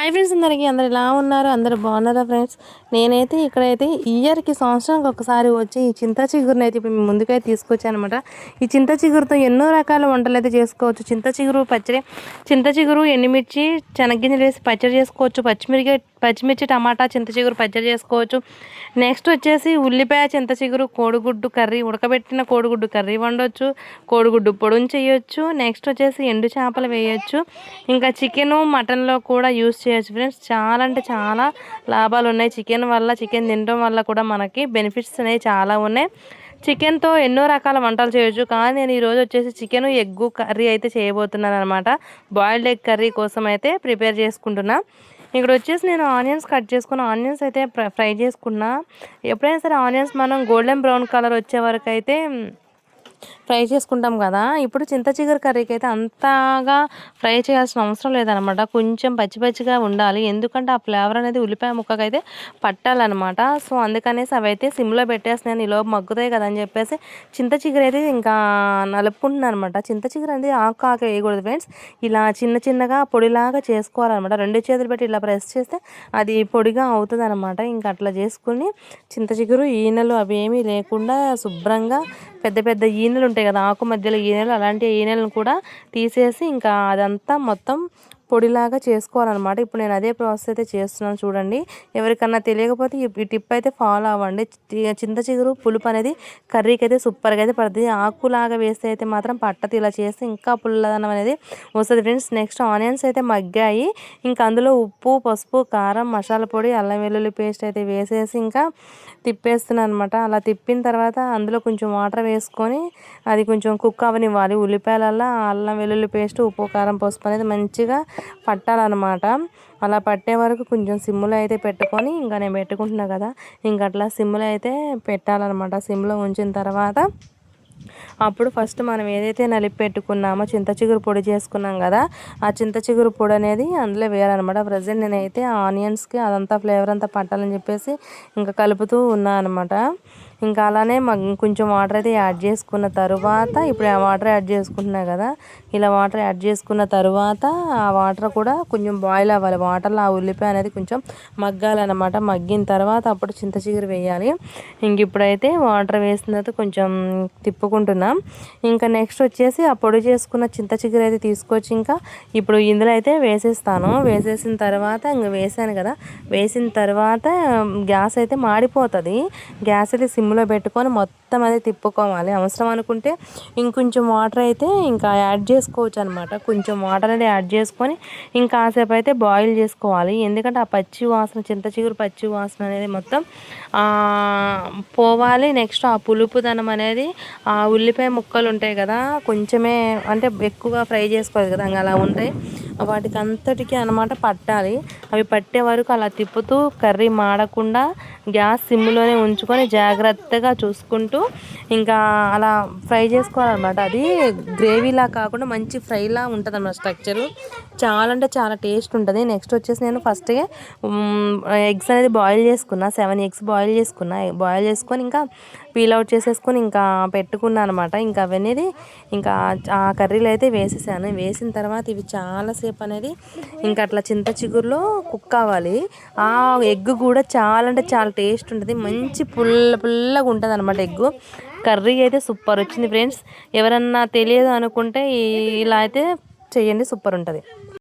Hi friends, అందరూ ఎలా ఉన్నారు? అందరూ బాగున్నారా ఫ్రెండ్స్? నేనైతే ఇక్కడైతే ఇయర్‌కి సంవత్సరానికి ఒకసారి వచ్చి ఈ చింత చిగురునైతే ఇప్పుడు మీ ముందుకైతే తీసుకొచ్చానమాట. ఈ చింత చిగురుతో ఎన్నో రకాల వంటలైతే చేసుకోవచ్చు. చింత చిగురు పచ్చడి, చింత చిగురు, ఎండుమిర్చి, శనగ్గింజలు వేసి పచ్చడి చేసుకోవచ్చు. పచ్చిమిర్చి, టమాటా, చింత చిగురు పచ్చడి చేసుకోవచ్చు. నెక్స్ట్ వచ్చేసి ఉల్లిపాయ, చింత చిగురు, కోడిగుడ్డు కర్రీ, ఉడకబెట్టిన కోడిగుడ్డు కర్రీ వండొచ్చు. కోడిగుడ్డు పొడుం చేయొచ్చు. నెక్స్ట్ వచ్చేసి ఎండు చేపలు వేయొచ్చు. ఇంకా చికెను, మటన్లో కూడా యూస్ చేయొచ్చు ఫ్రెండ్స్. చాలా అంటే చాలా లాభాలు ఉన్నాయి చికెన్ వల్ల. చికెన్ తినడం వల్ల కూడా మనకి బెనిఫిట్స్ అనేవి చాలా ఉన్నాయి. చికెన్తో ఎన్నో రకాల వంటలు చేయొచ్చు. కానీ నేను ఈరోజు వచ్చేసి చికెన్ ఎగ్గు కర్రీ అయితే చేయబోతున్నాను అనమాట. బాయిల్డ్ ఎగ్ కర్రీ కోసం అయితే ప్రిపేర్ చేసుకుంటున్నా. ఇక్కడ వచ్చేసి నేను ఆనియన్స్ కట్ చేసుకున్న, ఆనియన్స్ అయితే ఫ్రై చేసుకున్నా. ఎప్పుడైనా సరే ఆనియన్స్ మనం గోల్డెన్ బ్రౌన్ కలర్ వచ్చే వరకు అయితే ఫ్రై చేసుకుంటాం కదా. ఇప్పుడు చింత చిగురు కర్రీకి అయితే అంతగా ఫ్రై చేయాల్సిన అవసరం లేదనమాట. కొంచెం పచ్చి పచ్చిగా ఉండాలి, ఎందుకంటే ఆ ఫ్లేవర్ అనేది ఉల్లిపాయ ముక్కకైతే పట్టాలన్నమాట. సో అందుకనేసి అవి అయితే సిమ్లో పెట్టేసి నేను ఈలోపు మగ్గుతాయి కదా అని చెప్పేసి చింత చిగురు అయితే ఇంకా నలుపుకుంటున్నాను అనమాట. చింత చిగురు అనేది ఆకు వేయకూడదు ఫ్రెండ్స్. ఇలా చిన్న చిన్నగా పొడిలాగా చేసుకోవాలన్నమాట. రెండు చేతులు పెట్టి ఇలా ప్రెస్ చేస్తే అది పొడిగా అవుతుంది అనమాట. ఇంకా అట్లా చేసుకుని చింత చిగురు ఈనెలు అవి ఏమీ లేకుండా శుభ్రంగా పెద్ద పెద్ద ఈనెలు ఉంటాయి కదా, ఆకు మధ్యలో ఈనెలు, అలాంటి ఈనెలను కూడా తీసేసి ఇంకా అదంతా మొత్తం పొడిలాగా చేసుకోవాలన్నమాట. ఇప్పుడు నేను అదే ప్రాసెస్ అయితే చేస్తున్నాను చూడండి. ఎవరికన్నా తెలియకపోతే ఈ టిప్ అయితే ఫాలో అవ్వండి. చింత చిగురు పులుపు అనేది కర్రీకి అయితే సూపర్గా అయితే పడుతుంది. ఆకులాగా వేస్తే అయితే మాత్రం పట్టదు. ఇలా చేస్తే ఇంకా పుల్లదనం అనేది వస్తుంది ఫ్రెండ్స్. నెక్స్ట్ ఆనియన్స్ అయితే మగ్గాయి. ఇంకా అందులో ఉప్పు, పసుపు, కారం, మసాలా పొడి, అల్లం వెల్లుల్లి పేస్ట్ అయితే వేసేసి ఇంకా తిప్పేస్తున్నాను అనమాట. అలా తిప్పిన తర్వాత అందులో కొంచెం వాటర్ వేసుకొని అది కొంచెం కుక్ అవనివ్వాలి. ఉల్లిపాయలల్లో అల్లం వెల్లుల్లి పేస్ట్, ఉప్పు, కారం, పసుపు అనేది మంచిగా పట్టాలన్నమాట. అలా పట్టే వరకు కొంచెం సిమ్లో అయితే పెట్టుకొని, ఇంకా నేను పెట్టుకుంటున్నా కదా, ఇంకా అట్లా సిమ్లో అయితే పెట్టాలన్నమాట. సిమ్లో ఉంచిన తర్వాత అప్పుడు ఫస్ట్ మనం ఏదైతే నలిపి పెట్టుకున్నామో చింత చిగురు పొడి చేసుకున్నాం కదా, ఆ చింత చిగురు పొడి అనేది అందులో వేయాలన్నమాట. ప్రజెంట్ నేనైతే ఆనియన్స్కి అదంతా ఫ్లేవర్ అంతా పట్టాలని చెప్పేసి ఇంకా కలుపుతూ ఉన్నా అనమాట. ఇంకా అలానే కొంచెం వాటర్ అయితే యాడ్ చేసుకున్న తర్వాత ఇప్పుడు ఆ వాటర్ యాడ్ చేసుకుంటున్నా కదా, ఇలా వాటర్ యాడ్ చేసుకున్న తర్వాత ఆ వాటర్ కూడా కొంచెం బాయిల్ అవ్వాలి. వాటర్లో ఆ ఉల్లిపాయ అనేది కొంచెం మగ్గాలన్నమాట. మగ్గిన తర్వాత అప్పుడు చింత చిగురు వేయాలి. ఇంక ఇప్పుడైతే వాటర్ వేసిన తర్వాత కొంచెం తిప్పుకుంటున్నాం. ఇంకా నెక్స్ట్ వచ్చేసి ఆ పొడి చేసుకున్న చింత చిగురు అయితే తీసుకొచ్చి ఇంకా ఇప్పుడు ఇందులో అయితే వేసేస్తాను. వేసేసిన తర్వాత ఇంకా వేసాను కదా, వేసిన తర్వాత గ్యాస్ అయితే మాడిపోతుంది. గ్యాస్ అయితే సిమ్లో పెట్టుకొని మొత్తం అయితే తిప్పుకోవాలి. అవసరం అనుకుంటే ఇంకొంచెం వాటర్ అయితే ఇంకా యాడ్ చేసుకోవచ్చు అనమాట. కొంచెం వాటర్ అనేది యాడ్ చేసుకొని ఇంకా కాసేపు అయితే బాయిల్ చేసుకోవాలి. ఎందుకంటే ఆ పచ్చి వాసన, చింత చిగురు పచ్చి వాసన అనేది మొత్తం పోవాలి. నెక్స్ట్ ఆ పులుపుదనం అనేది ఆ ఉల్లిపాయ ముక్కలు ఉంటాయి కదా, కొంచెమే అంటే ఎక్కువగా ఫ్రై చేసుకోవాలి కదా, అలా ఉంటాయి. వాటికి అంతటికి అనమాట పట్టాలి. అవి పట్టే వరకు అలా తిప్పుతూ కర్రీ మాడకుండా గ్యాస్ సిమ్లోనే ఉంచుకొని జాగ్రత్తగా చూసుకుంటూ ఇంకా అలా ఫ్రై చేసుకోవాలన్నమాట. అది గ్రేవీలా కాకుండా మంచి ఫ్రైలా ఉంటుంది అన్నమాట స్ట్రక్చరు. చాలా అంటే చాలా టేస్ట్ ఉంటుంది. నెక్స్ట్ వచ్చేసి నేను ఫస్ట్గా ఎగ్స్ అనేది బాయిల్ చేసుకున్నా. 7 ఎగ్స్ బాయిల్ చేసుకొని ఇంకా పీల్ అవుట్ చేసేసుకొని ఇంకా పెట్టుకున్నాను అనమాట. ఇంకా అవన్నీ ఇంకా ఆ కర్రీలో అయితే వేసేసాను. వేసిన తర్వాత ఇవి చాలాసేపు అనేది ఇంకా అట్లా చింత చిగురులో కుక్ అవ్వాలి. ఆ ఎగ్ కూడా చాలా అంటే చాలా టేస్ట్ ఉంటుంది. మంచి పుల్లగా ఉంటుంది అనమాట ఎగ్గు. కర్రీ అయితే సూపర్ వచ్చింది ఫ్రెండ్స్. ఎవరన్నా తెలియదు అనుకుంటే ఇలా అయితే చేయండి, సూపర్ ఉంటుంది.